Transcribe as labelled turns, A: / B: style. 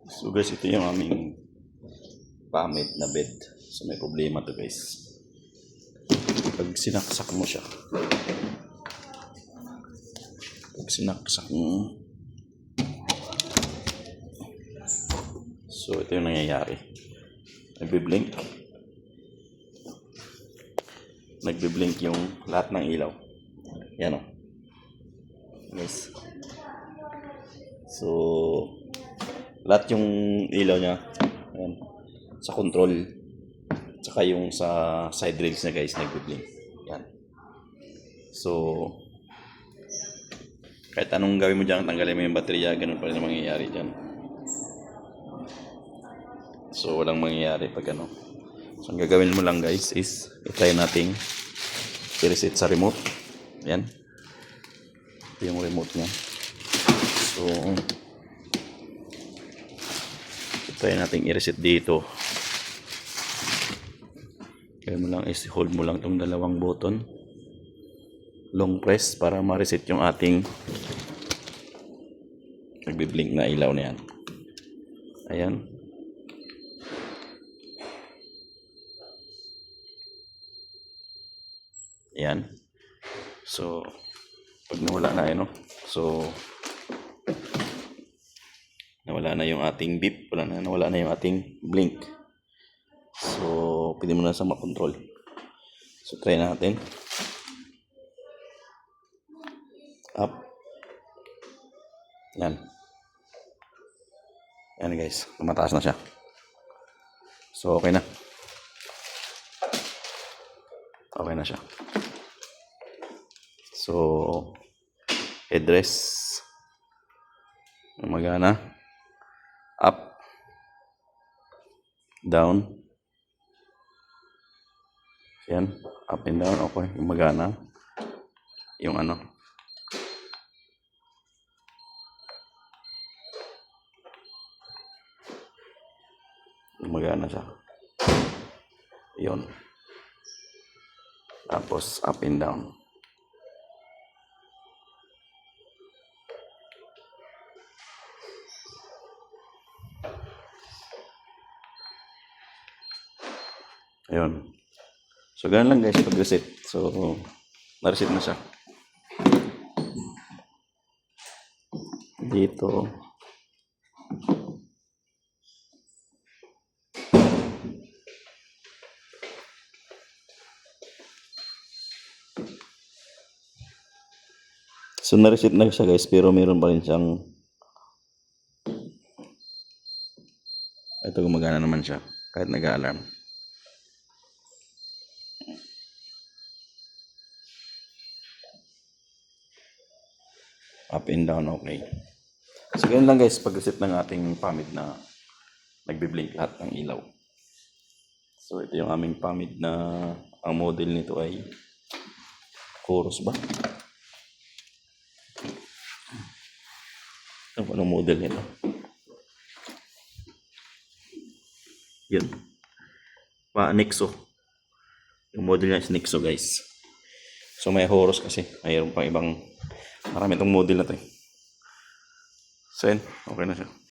A: So guys, ito yung aming pamid na bed. So may problema to guys. Pag sinaksak mo siya. Pag sinaksak mo. So ito yung nangyayari. Nagbiblink. Nagbiblink yung lahat ng ilaw. Yan o. Guys. So lahat yung ilaw niya. Ayan. Sa control. Tsaka yung sa side rails niya guys, nagbiblink. Yan. So kahit anong gawin mo dyan, tanggalin mo yung baterya, ganun pa rin ang mangyayari dyan. So walang mangyayari pag ano. So ang gagawin mo lang guys is i-try nating i-reset sa remote. Yan. Ito yung remote niya. So i-try nating i-reset dito. Gawin mo lang is hold mo lang itong dalawang button. Long press para ma-reset yung ating nagbiblink na ilaw na yan. Ayan. Ayan. So pag nawala na yun, no? So nawala na yung ating beep, nawala na yung ating blink. So pwede mo na sa makontrol. So try natin. Up. Yan. Yan guys, tumataas na siya. So okay na. Okay na siya. So headrest gumagana. Up. Down. Yan, up and down. Okay, gumagana. Yung ano. Gumagana siya. Yun. Tapos up and down. Ayun. So ganun lang guys pag reset. So na-reset na siya. Dito. So na-reset na siya guys, pero meron pa rin siyang ito, gumagana naman siya kahit nag-alarm. Up and down, okay. So ganun lang guys pag reset ng ating pamid na nagbiblink lahat ng ilaw. So ito yung aming pamid na ang model nito ay Chorus ba? Anong model nito? Yun. Nexo. Yung model niya is Nexo guys. So may Horus kasi. Mayroon pang ibang marami itong model na to eh. So yun, okay na siya.